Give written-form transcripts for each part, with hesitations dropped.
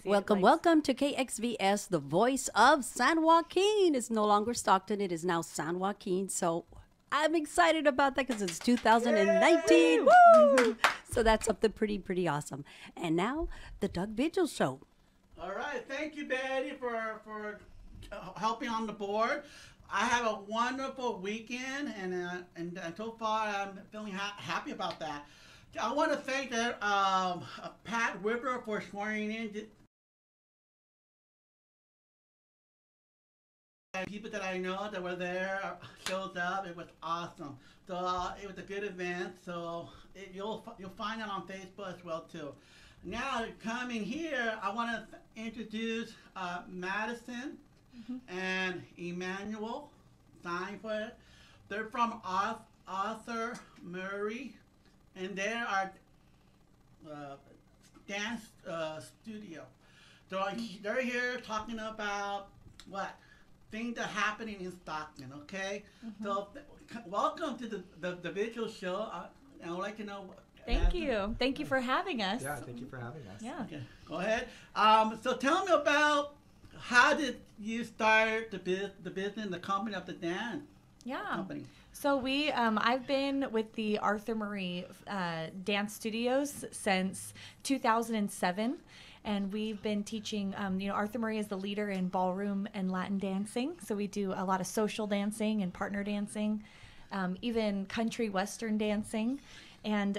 Welcome, welcome to KXVS, the voice of San Joaquin. It's no longer Stockton, it is now San Joaquin. So I'm excited about that because it's 2019. Woo! So that's something pretty awesome. And now, the Doug Vigil Show. All right, thank you, Betty, for helping on the board. I have a wonderful weekend, and so far I'm feeling happy about that. I want to thank Pat River for swearing in people that I know that were there, showed up. It was awesome. So it was a good event. So you'll find it on Facebook as well too. Now coming here, I want to introduce Madison and Emmanuel. Sign for it. They're from Arthur Murray, and they are dance studio. So they're here talking about what things that are happening in Stockton. Okay, so welcome to the visual show. I would like to know. Thank you for having us. Yeah, thank you for having us. Yeah. Okay, go ahead. So tell me about how did you start the business, the company of the dance company? So I've been with the Arthur Murray Dance Studios since 2007. And we've been teaching, Arthur Murray is the leader in ballroom and Latin dancing. So we do a lot of social dancing and partner dancing, even country western dancing. And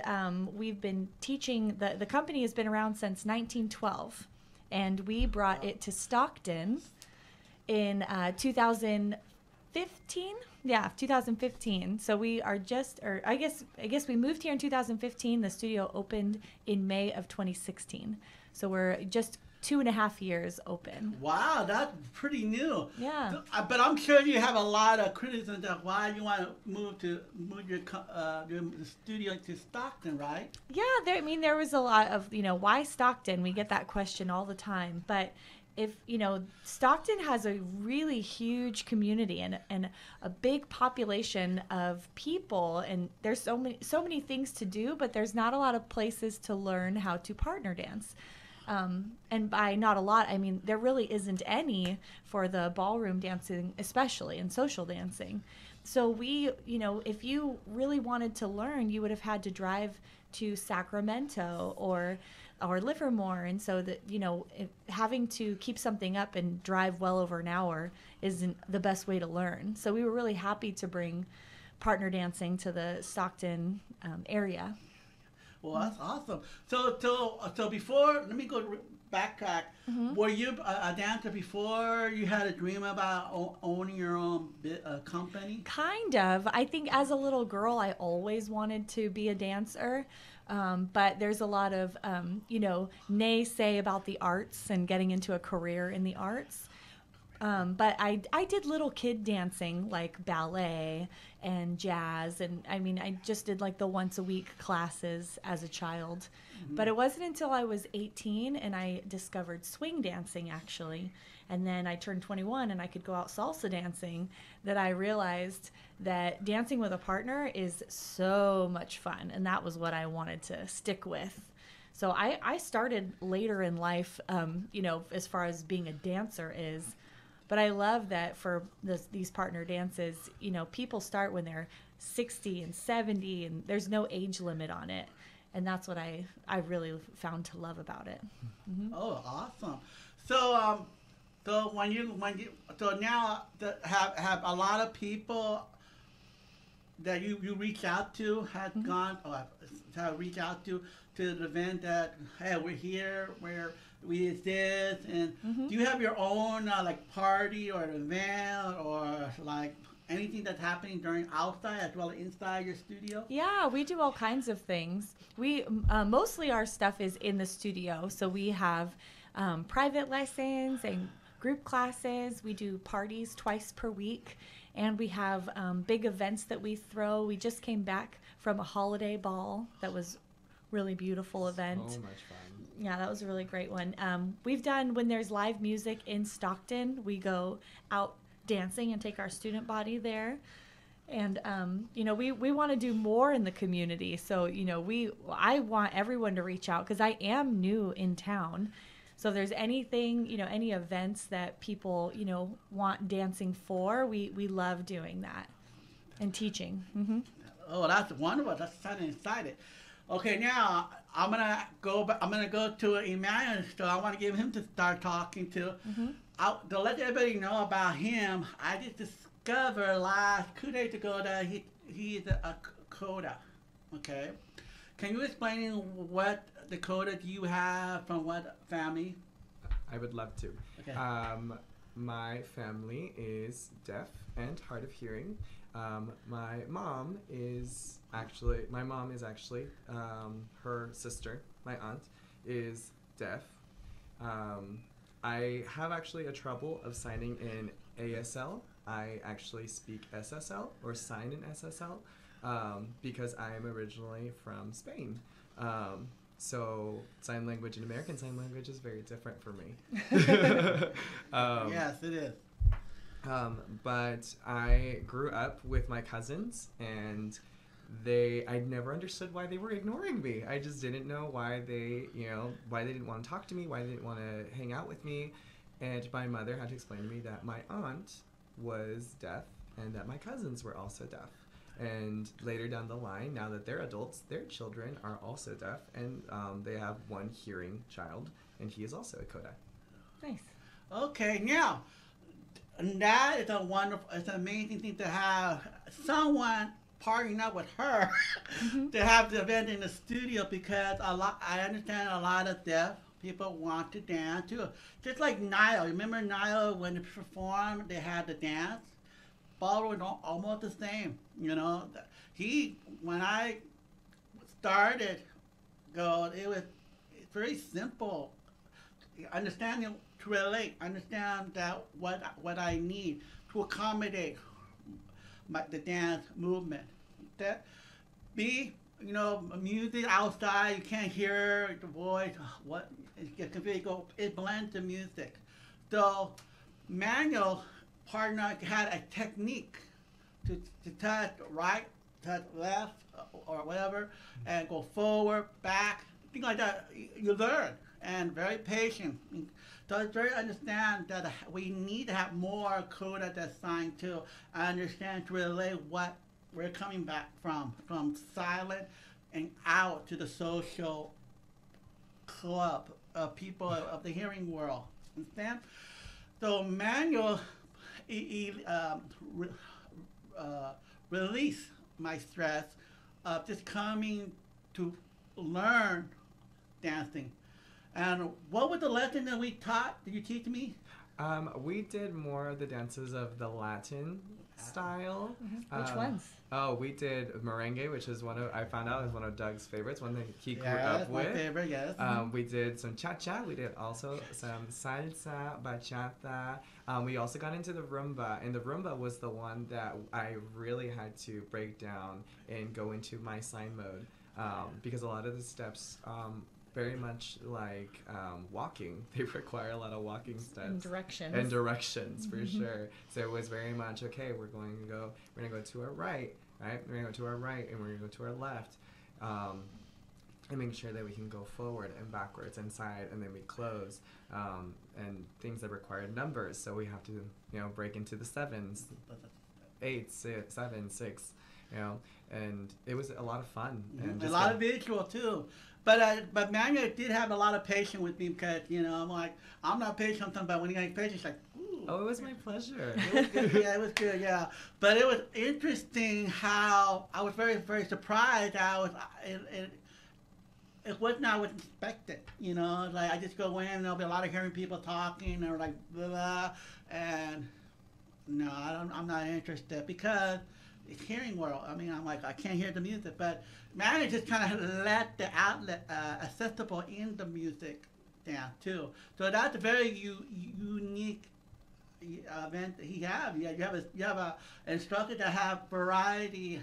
we've been teaching, the company has been around since 1912. And we brought it to Stockton in 2015. Yeah, 2015. So we are I guess we moved here in 2015. The studio opened in May of 2016. So we're just 2.5 years open. Wow, that's pretty new. Yeah. So, but I'm sure you have a lot of criticism of why you want to move your studio to Stockton, right? Yeah, there was a lot of, why Stockton? We get that question all the time. But if, Stockton has a really huge community and a big population of people, and there's so many things to do, but there's not a lot of places to learn how to partner dance. And by not a lot, I mean there really isn't any for the ballroom dancing, especially, and social dancing. So we, if you really wanted to learn, you would have had to drive to Sacramento or Livermore. And so that, having to keep something up and drive well over an hour isn't the best way to learn. So we were really happy to bring partner dancing to the Stockton area. Well, that's awesome. So before, let me go backtrack. Were you a dancer before you had a dream about owning your own company? Kind of. I think as a little girl, I always wanted to be a dancer. But there's a lot of, naysay about the arts and getting into a career in the arts. But I did little kid dancing like ballet and jazz, and I just did like the once a week classes as a child. But it wasn't until I was 18 and I discovered swing dancing actually, and then I turned 21 and I could go out salsa dancing, that I realized that dancing with a partner is so much fun, and that was what I wanted to stick with. So I started later in life, as far as being a dancer is. But I love that for these partner dances, people start when they're 60 and 70, and there's no age limit on it. And that's what I really found to love about it. Oh, awesome! So so now have a lot of people that you reach out to have reached out to the event that, hey, we're here, we exist, and do you have your own like party or event or like anything that's happening during outside as well as inside your studio? Yeah, we do all kinds of things. We mostly our stuff is in the studio, so we have private lessons and group classes. We do parties twice per week, and we have big events that we throw. We just came back from a holiday ball that was really beautiful event. So much fun. Yeah, that was a really great one. We've done, when there's live music in Stockton, we go out dancing and take our student body there. And, we want to do more in the community. So, I want everyone to reach out because I am new in town. So if there's anything, any events that people, want dancing for, we love doing that and teaching. Mm-hmm. Oh, that's wonderful. That's sounding excited. Okay, now I'm gonna go. I'm gonna go to Emmanuel. So I want to give him to start talking to. To let everybody know about him, I just discovered 2 days ago that he's a coda. Okay, can you explain what the coda you have from what family? I would love to. Okay. My family is deaf and hard of hearing. My mom is actually, her sister, my aunt, is deaf. I have actually a trouble of signing in ASL. I actually speak SSL or sign in SSL because I am originally from Spain. So sign language and American Sign Language is very different for me. Yes, it is. But I grew up with my cousins, and I never understood why they were ignoring me. I just didn't know why they didn't want to talk to me, why they didn't want to hang out with me. And my mother had to explain to me that my aunt was deaf and that my cousins were also deaf. And later down the line, now that they're adults, their children are also deaf, and they have one hearing child, and he is also a coda. Nice. Okay, now that is it's an amazing thing to have someone partnering up with her to have the event in the studio, because I understand a lot of deaf people want to dance too. Just like Niall. Remember Niall, when they performed, they had the dance? Ballroom was almost the same, when I started, it was very simple. Understanding to relate, understand that what I need to accommodate the dance movement. That music outside, you can't hear the voice. It blends the music. So Manuel partner had a technique to touch right, touch left, or whatever, and go forward, back, things like that. You learn, and very patient. So it's very understand that we need to have more coda that's signed to understand, to relate what we're coming back from silent and out to the social club of people of the hearing world. Understand? So Manuel release my stress of just coming to learn dancing. And what was the lesson that we taught? Did you teach me? We did more of the dances of the Latin style. Which ones? Oh, we did merengue, which is I found out is one of Doug's favorites, one that he grew up with. My favorite, yes. We did some cha-cha. We did also some salsa, bachata. We also got into the rumba, and the rumba was the one that I really had to break down and go into my sign mode, because a lot of the steps, very much like walking, they require a lot of walking steps and directions. And directions, for sure. So it was very much, okay, we're gonna go to our right, right? We're gonna go to our right, and we're gonna go to our left, and make sure that we can go forward and backwards and side, and then we close, and things that require numbers. So we have to, break into the sevens, 8, 6, 7, 6, and it was a lot of fun. And a lot of visual too. But Manuel did have a lot of patience with me, because I'm like, I'm not patient sometimes, but when he got patient, it's like, ooh. Oh, it was my pleasure. It was good, yeah, it was good, yeah. But it was interesting how I was very, very surprised. It wasn't I was expected, like I just go in and there'll be a lot of hearing people talking, or like blah, blah, and no, I'm not interested, because it's hearing world. I mean, I'm like, I can't hear the music, but man, just kind of let the outlet accessible in the music down too. So that's a very unique event that he have. You have a instructor that have variety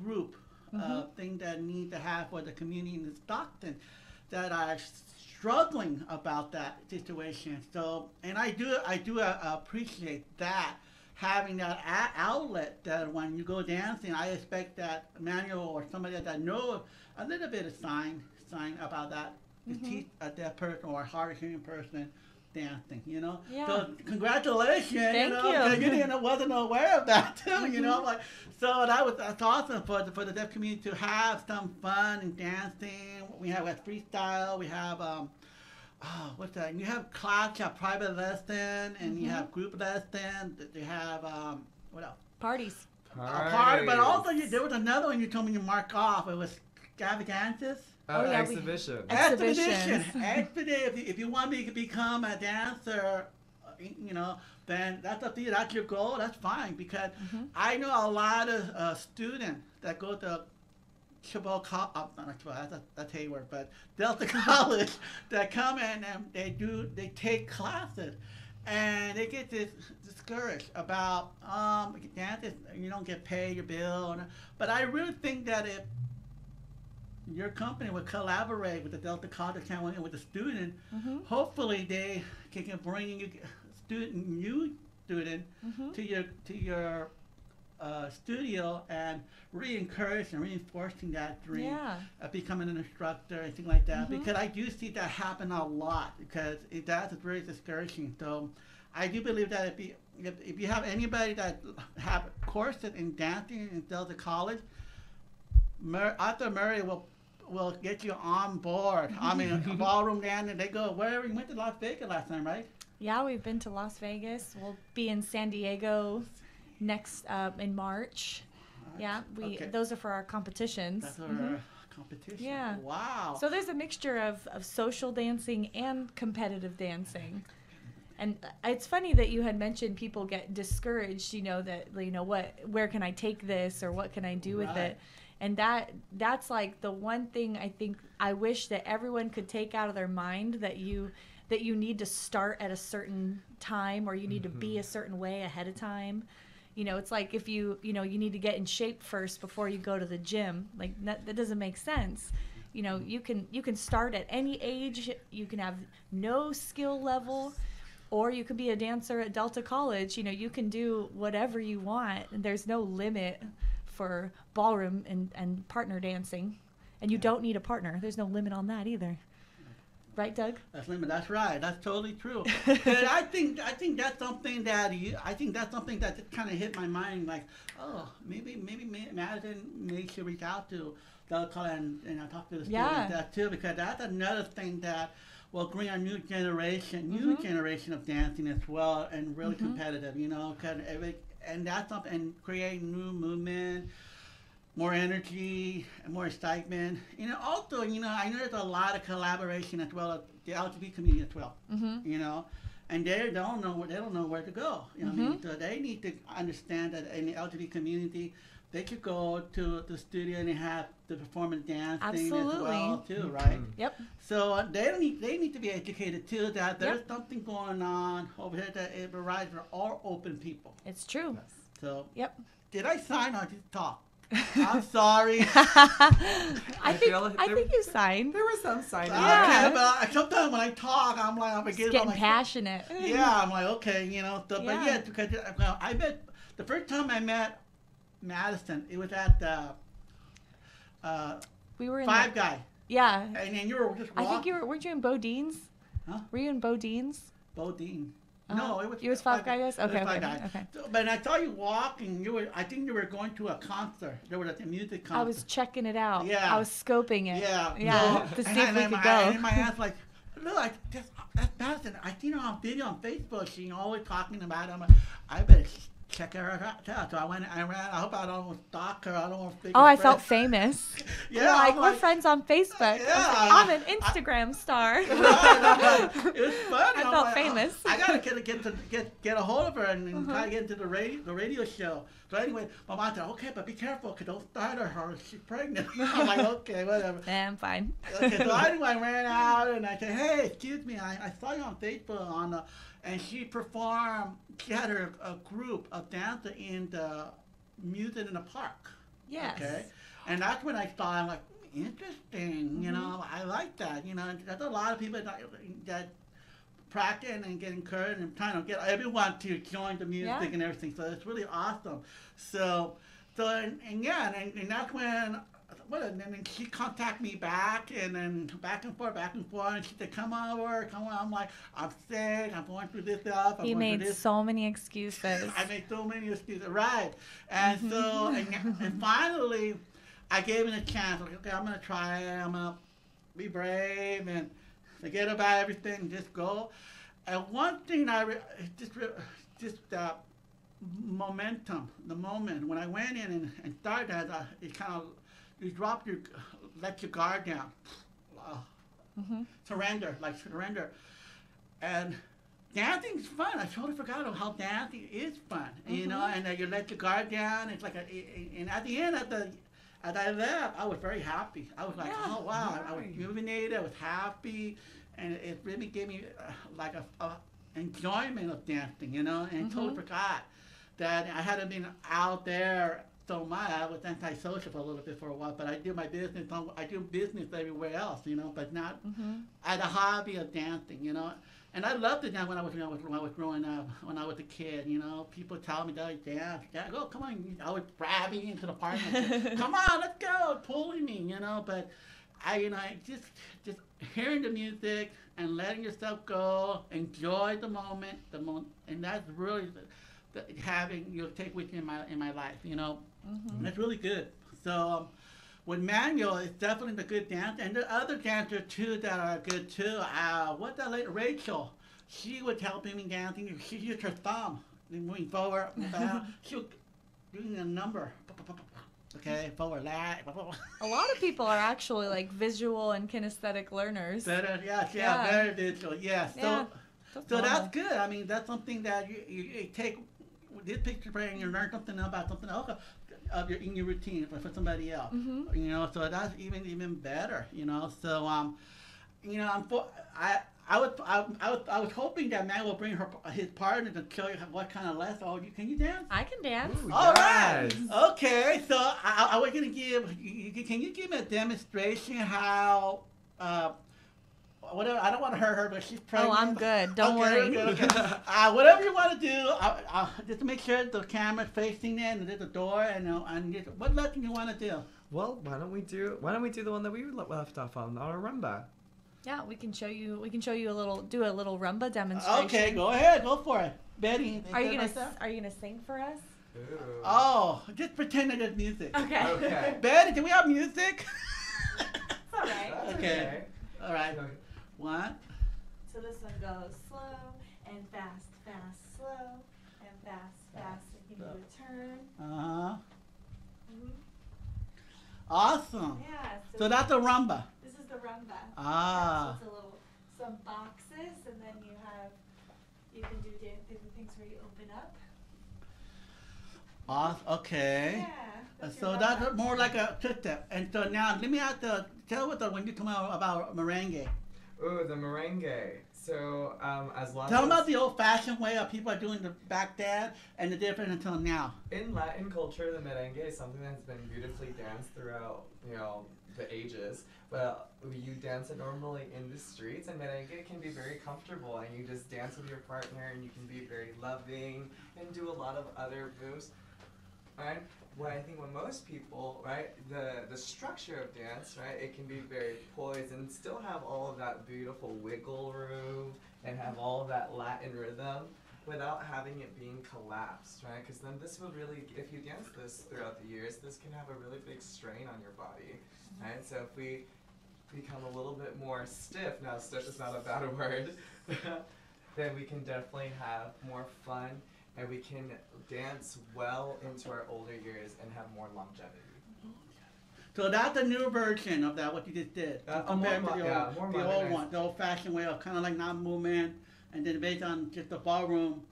group thing that need to have for the community in Stockton that are struggling about that situation. So, and I do appreciate that. Having that outlet, that when you go dancing, I expect that Manuel or somebody that knows a little bit of sign about that to teach a deaf person or a hard of hearing person dancing, you know. Yeah. So congratulations, Thank you know, you. 'cause you didn't wasn't aware of that too, you know. Like, so that's awesome for the deaf community to have some fun and dancing. We have freestyle. We have what's that? You have class, you have private lesson, and you have group lesson. They have what else? Parties. A party, but also there was another one you told me to mark off. It was extravaganzas. Oh, yeah, Exhibition. Exhibitions. Expedition. If you want me to become a dancer, you know, then that's up to you. That's your goal. That's fine, because I know a lot of students that go to Chabot that's Hayward, but Delta College that come in and they take classes, and they get discouraged about dances. You don't get paid your bill, but I really think that if your company would collaborate with the Delta College and with the student, hopefully they can bring you new student to your studio and re-encourage and reinforcing that dream of becoming an instructor and things like that. Because I do see that happen a lot, because that's very discouraging. So I do believe that if you have anybody that have courses in dancing in Delta College, Arthur Murray will get you on board. I mean, ballroom dancing, they go wherever. You went to Las Vegas last time, right? Yeah, we've been to Las Vegas. We'll be in San Diego next in March. Yeah, those are for our competitions. That's our competition. Yeah. Wow. So there's a mixture of social dancing and competitive dancing. And it's funny that you had mentioned people get discouraged, you know, that, you know, where can I take this, or what can I do with it? And that's like the one thing I think I wish that everyone could take out of their mind, that you need to start at a certain time, or you need to be a certain way ahead of time. You know, it's like if you need to get in shape first before you go to the gym. Like that doesn't make sense. You know, you can start at any age. You can have no skill level, or you can be a dancer at Delta College. You know, you can do whatever you want, and there's no limit for ballroom and partner dancing. And you don't need a partner. There's no limit on that either. Right, Doug? That's right. That's totally true. And I think that's something that just kind of hit my mind. Like, oh, maybe Madison should reach out to Delta College and I talk to the students that too, because that's another thing that will bring a new generation of dancing as well, and really competitive. You know, and that's something, and create new movement, more energy, and more excitement. You know, also, you know, I know there's a lot of collaboration as well as the LGBT community as well. You know, and they don't know where to go. You know what I mean? So they need to understand that in the LGBT community, they could go to the studio and they have the performance dancing as well too, right? Yep. So they need to be educated too, that there's something going on over here that it provides for all open people. It's true. So Did I sign or just talk? I'm sorry. I think you signed. There was some signing. Okay, but sometimes when I talk, I'm getting passionate. Yeah, I'm like, okay, you know. So, but yeah, because I met the first time I met Madison, it was at we were in Five Guy. Yeah. And then you were just walking. I think weren't you in Bodine's? Huh? Were you in Bodine's? Bodine. No, it was Five Guys? Okay. So, but I saw you walking. I think you were going to a concert. There was a music concert. I was checking it out. Yeah. I was scoping it. Yeah. To see if we could go. And my aunt's like, look, that's Madison. I seen her on video on Facebook. She's always talking about it. I'm like, I better check her out. So I ran. I hope I don't stalk her. I don't want to. I felt famous. Yeah, like we're friends on Facebook. Yeah, I'm an Instagram star. It was funny. I felt famous. I gotta get a hold of her and try to get into the radio show. So anyway, my mom said, okay, but be careful, cause don't start her. She's pregnant. I'm like, okay, whatever. I'm fine. Okay, so anyway, I ran out and I said, hey, excuse me, I saw you on Facebook and she performed. She had a group of dancers in the music in the park. Yes. Okay, and that's when I saw. I'm like, interesting. You know, I like that. You know, there's a lot of people that practice and get encouraged and trying to get everyone to join the music and everything. So it's really awesome. So and that's when and then she contact me back, and then back and forth, and she said, come over. I'm like, I'm sick, I'm going through this stuff. He made so many excuses. I made so many excuses, right. And so, and finally, I gave him a chance. Like, okay, I'm going to try it. I'm going to be brave and forget about everything, just go. And one thing momentum, the moment when I went in and started, it kind of, you let your guard down, surrender. And dancing's fun. I totally forgot how dancing is fun, you know. And you let your guard down. It's like and at the end, as I left, I was very happy. I was like, oh wow, nice. I was rejuvenated. I was happy, and it really gave me like a enjoyment of dancing, you know. And totally forgot that I hadn't been out there so much. I was antisocial for a little bit for a while, but I do my business. I do business everywhere else, you know, but not as a hobby of dancing, you know. And I loved it when I was growing up, when I was a kid, you know. People tell me, "Dad, oh, come on." I was grabbing into the park and come on, let's go, pulling me, you know. But just hearing the music and letting yourself go, enjoy the moment, and that's really having you'll take with you in my life, you know. That's really good. So with Manuel, it's definitely the good dancer, and the other dancers too that are good too. What's that lady, Rachel? She was helping me dancing. She used her thumb, moving forward, back. She was doing a number. Okay, forward, back. A lot of people are actually like visual and kinesthetic learners. Better, yeah, very visual, yes. Yeah, so that's good. I mean, that's something that you take this picture frame and you learn something about something else in your routine for somebody else. You know, so that's even better. You know, so you know, I was hoping that Matt will bring his partner to show you what kind of lesson. Oh, can you dance? I can dance. Ooh, All yes. right. Okay. So I was gonna give. Can you give me a demonstration how? Whatever. I don't want to hurt her, but she's pregnant. Oh, I'm good. Don't worry. Okay. Whatever you want to do, just to make sure the camera's facing in and there's a door. And what lesson you want to do? Well, why don't we do the one that we left off on our rumba? Yeah, we can show you a little rumba demonstration. Okay, go ahead, go for it, Betty. Are you gonna sing for us? Ooh. Oh, just pretend that there's music. Okay. Betty, do we have music? It's all right. Okay. All right. One. So this one goes slow and fast, fast, slow and fast, fast. And give you a turn. Awesome. Yeah. So that's a rumba. This is the rumba. Ah. So it's some boxes, and then you can do different things where you open up. Okay. Yeah. So that's more like a two-step. And so now let me tell us when you come out about merengue. Ooh, the merengue. So Tell them about the old-fashioned way of people are doing the back dance and the difference until now. In Latin culture, the merengue is something that's been beautifully danced throughout, the ages. But you dance it normally in the streets, and merengue can be very comfortable, and you just dance with your partner, and you can be very loving and do a lot of other moves. Right? I think when most people, right, the structure of dance, right, it can be very poised and still have all of that beautiful wiggle room and have all of that Latin rhythm without having it being collapsed, right? Because then this will really, if you dance this throughout the years, this can have a really big strain on your body, right? So if we become a little bit more stiff, now stiff is not a bad word, then we can definitely have more fun. And we can dance well into our older years and have more longevity. So that's a new version of that, what you just did. Compared to the old one, the old-fashioned way of kind of like non-movement, and then based on just the ballroom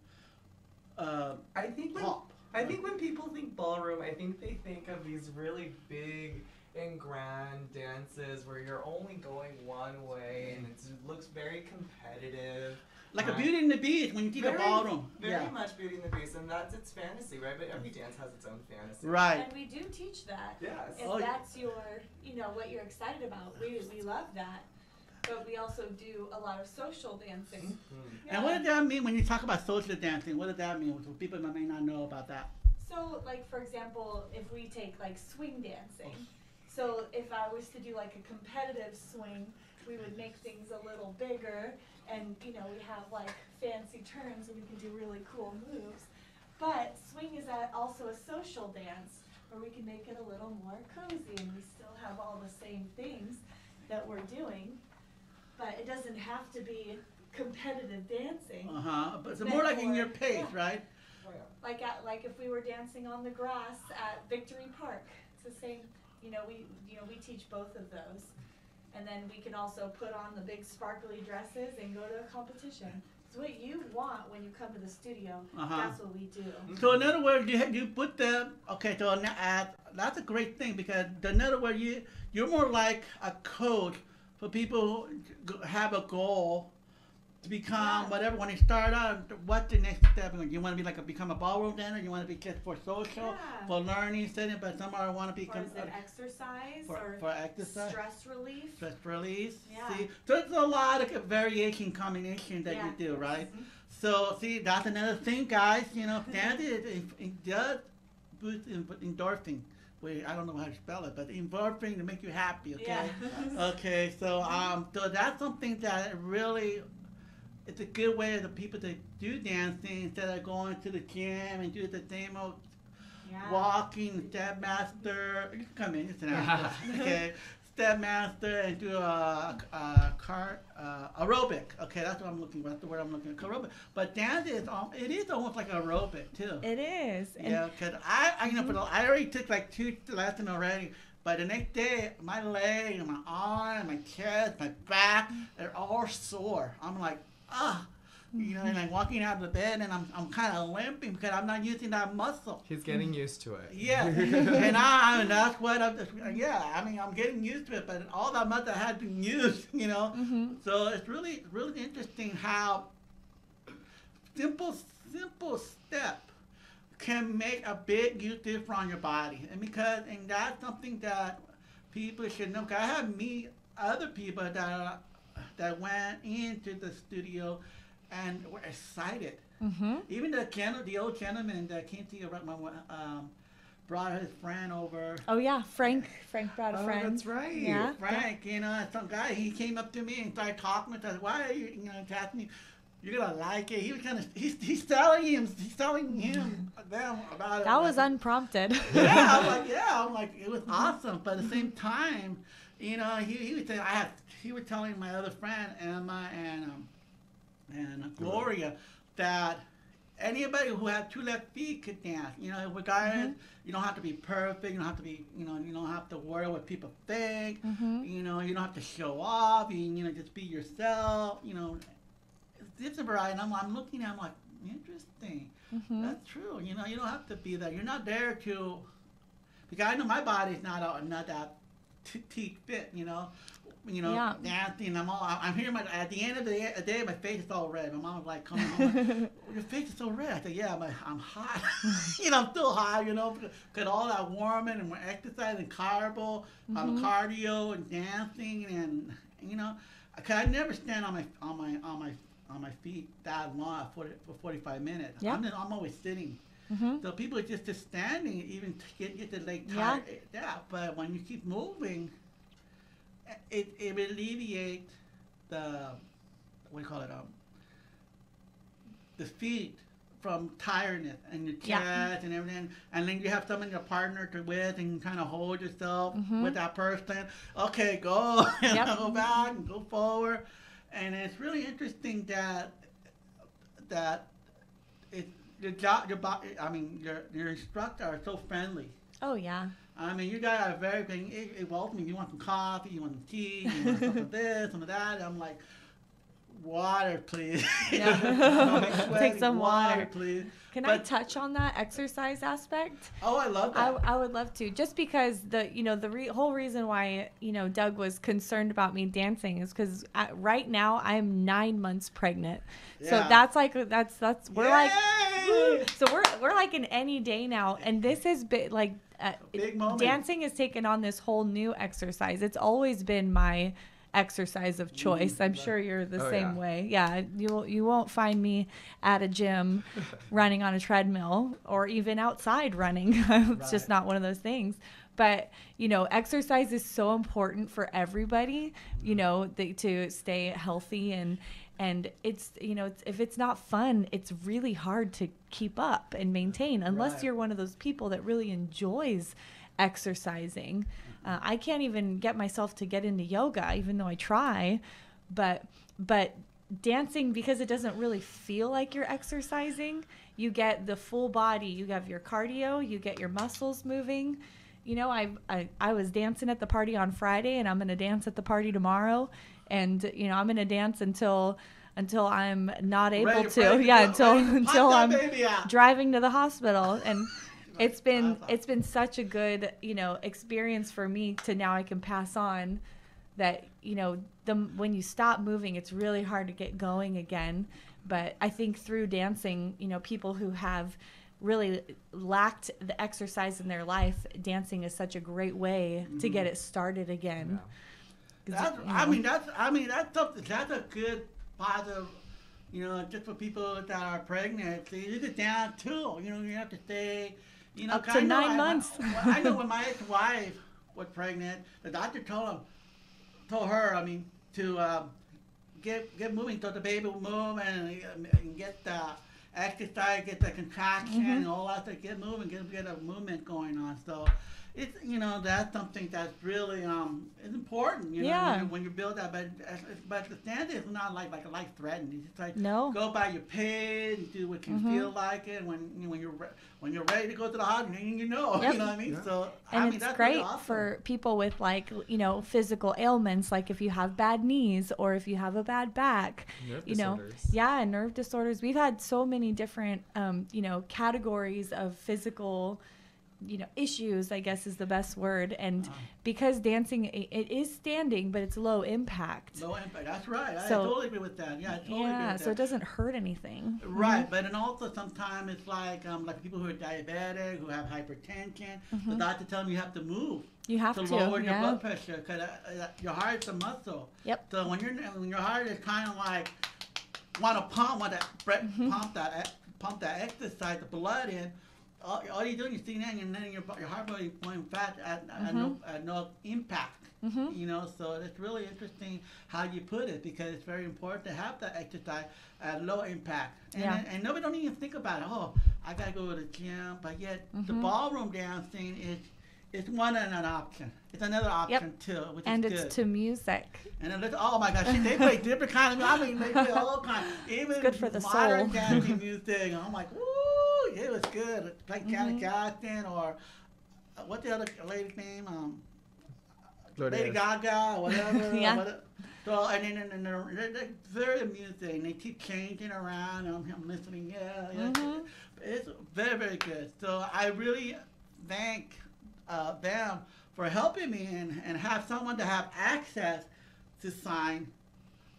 I think when people think ballroom, I think they think of these really big and grand dances where you're only going one way and it looks very competitive. Like a Beauty and the Beast when you see the ballroom. Very much Beauty and the Beast, and that's its fantasy, right? But every dance has its own fantasy. Right. And we do teach that. Yes. If that's your, what you're excited about, we love that. But we also do a lot of social dancing. And what does that mean when you talk about social dancing? What does that mean? So people may not know about that. So, like, for example, if we take, like, swing dancing. So if I was to do like a competitive swing, we would make things a little bigger, and we have like fancy turns, and we can do really cool moves. But swing is also a social dance, where we can make it a little more cozy, and we still have all the same things that we're doing, but it doesn't have to be competitive dancing. But it's It's more meant like in for- your pace, yeah. right? Like if we were dancing on the grass at Victory Park, it's the same. We teach both of those, and then we can also put on the big sparkly dresses and go to a competition. It's what you want when you come to the studio. That's what we do. So in other words, you put them. Okay, so that's a great thing, because in other words, you're more like a coach for people who have a goal to become whatever. When they start out, what's the next step? You want to be become a ballroom dancer? You want to be just for social, for learning, setting, but some are want to become. Or is it exercise for exercise? Stress relief? Stress release. Yeah. See, so there's a lot of variation combination that you do, right? So see, that's another thing, guys. Dance it does boost endorphin. Wait, I don't know how to spell it, but endorphin to make you happy. Okay. Yeah. Okay. So so that's something that really. It's a good way for the people to do dancing instead of going to the gym and do the same old walking, step master. You can come in, it's an hour. Okay. Step master and do aerobic. Okay, that's what I'm looking for. That's the word I'm looking for. Aerobic. But dance is almost like aerobic too. It is. Yeah, because I already took like 2 lessons already. But the next day, my leg, my arm, my chest, my back, they're all sore. I'm like, and I'm walking out of the bed, and I'm kind of limping because I'm not using that muscle. He's getting used to it. Yeah, and that's what I'm getting used to it, but all that muscle had been used, So it's really, really interesting how simple step can make a big huge difference on your body, and that's something that people should know. Cause I have other people that went into the studio and were excited. Even the old gentleman that came to brought his friend over. Oh yeah, Frank brought a friend. That's right. Yeah. Frank, some guy, he came up to me and started talking with us. Why are you, asking me? You're gonna like it. He was he's telling him them about it. That was unprompted. I'm like, it was awesome. But at the same time, he would say he was telling my other friend Emma and Gloria that anybody who has 2 left feet could dance. Regardless, you don't have to be perfect. You don't have to be, you don't have to worry what people think. You don't have to show off. You just be yourself. It's a variety. And I'm looking at. I'm like, interesting. That's true. You don't have to be there. You're not there to. Because I know my body's not that teeth fit. Dancing. I'm here. At the end of the day, my face is all red. My mom was like, coming home, your face is so red. I said, yeah, but I'm hot. I'm still hot. Because all that warming and exercise and cardio and dancing and cause I never stand on my feet that long for 45 minutes. Yeah. I'm always sitting. So people are just standing, even get the leg tired. Yeah. But when you keep moving, it alleviates the the feet from tiredness and your chest and everything, and then you have someone your partner to with and kind of hold yourself with that person. Okay, go and go back and go forward, and it's really interesting that your instructor are so friendly. Oh yeah. You guys are very big. It welcoming. You want some coffee, you want some tea, you want some of this, some of that. I'm like, water, please. Take some water, please. I touch on that exercise aspect? Oh, I love that. I would love to. Just because the whole reason why Doug was concerned about me dancing is because right now I'm 9 months pregnant. Yeah. So that's we're like, woo. So we're like in any day now, and this has been like. Big moment. Dancing has taken on this whole new exercise. It's always been my exercise of choice. I'm sure you're the same way. Yeah, you won't find me at a gym running on a treadmill or even outside running. It's just not one of those things. But, you know, exercise is so important for everybody, you know, to stay healthy. And it's, you know, if it's not fun, it's really hard to keep up and maintain unless you're one of those people that really enjoys exercising. I can't even get myself to get into yoga, even though I try. But dancing, because it doesn't really feel like you're exercising, you get the full body. You have your cardio, you get your muscles moving. You know, I was dancing at the party on Friday, and I'm going to dance at the party tomorrow. And, you know, I'm going to dance until I'm not able to. Until I'm driving to the hospital. And it's been such a good, you know, experience for me to now I can pass on that, you know, when you stop moving, it's really hard to get going again. But I think through dancing, you know, people who have really lacked the exercise in their life, dancing is such a great way to get it started again. Yeah. That's a good positive, you know, just for people that are pregnant. So you get down too. You know, you have to stay, you know, up to 9 months. I know when my ex-wife was pregnant, the doctor told her, to get moving so the baby will move and get the exercise, get the contraction, and all that, to get moving, get a movement going on. So it's, you know, that's something that's really is important, you know, when you build that. But the standard is not like a life threatening. It's like go by your pace, do what you feel like it. When you're ready to go to the hospital, you know, you know what I mean. Yeah. So it's that's great really awesome for people with, like, you know, physical ailments, like if you have bad knees or if you have a bad back, nerve disorders. We've had so many different you know, categories of physical, you know, issues, I guess is the best word. And because dancing, it is standing, but it's low impact. Low impact, that's right. I totally agree with that. Yeah, I totally agree with that. So it doesn't hurt anything. Right, but and also sometimes it's like people who are diabetic, who have hypertension, the doctor tells them you have to move. You have to lower your blood pressure, because your heart's a muscle. Yep. So when your heart is kind of like want to pump that exercise, the blood in. All you're doing is sitting there, and then your heart rate going fast at no impact. You know, so it's really interesting how you put it, because it's very important to have that exercise at low impact. And nobody don't even think about it. Oh, I gotta go to the gym, but yet the ballroom dancing is one and an option. It's another option too, which and is good. It's to music. And then oh my gosh, they play different kind of. They play all kinds. Even it's good for the modern soul. dancing music. I'm like, woo. It was good. Like Janet Jackson, or what's the other lady's name? Lady Gaga, or whatever. So and then they're very amusing. They keep changing around. I'm listening. It's very, very good. So I really thank them for helping me and have someone to have access to sign.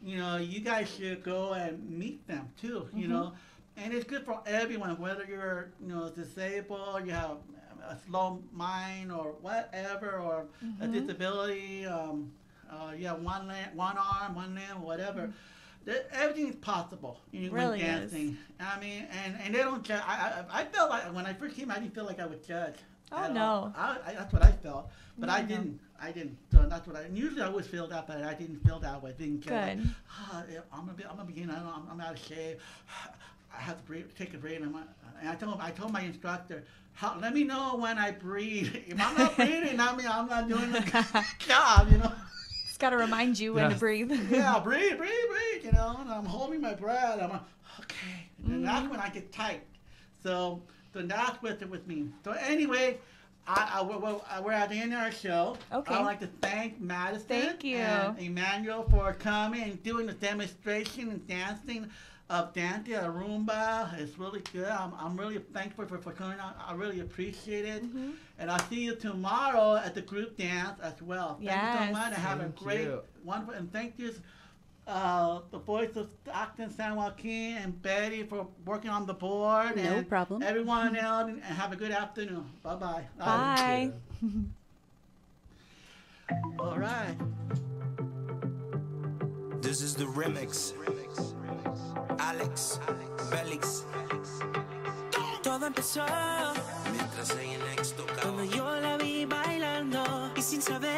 You know, you guys should go and meet them too. You know. And it's good for everyone, whether you're, you know, disabled, you have a slow mind, or whatever, or a disability, you have one arm, one limb, whatever. Everything is possible when dancing. I mean, and they don't judge. I felt like when I first came, I didn't feel like I was judged. Oh no! That's what I felt, but I didn't. So that's what and usually I always feel that, but I didn't feel that way. Didn't judge. Good. I'm a beginner. I'm out of shape. I have to breathe, take a break, and I told my instructor, let me know when I breathe. If I'm not breathing, I mean, I'm not doing the job, you know. It's got to remind you when to breathe. Yeah, breathe, you know. And I'm holding my breath. I'm like, okay. And that's when I get tight. So that's with me. So anyway, we're at the end of our show. Okay. I'd like to thank Madison and Emmanuel for coming and doing the demonstration and dancing of dancing, Rumba. It's really good. I'm really thankful for coming out. I really appreciate it. And I'll see you tomorrow at the group dance as well. Thank you so much, and have a great, wonderful, and thank you, the voice of Stockton, San Joaquin, and Betty for working on the board. No problem. Everyone else, and have a good afternoon. Bye-bye. Bye. All right. This is the remix. Alex, Belix. Todo empezó mientras ella en ex tocaba. Cuando yo la vi bailar. sin saber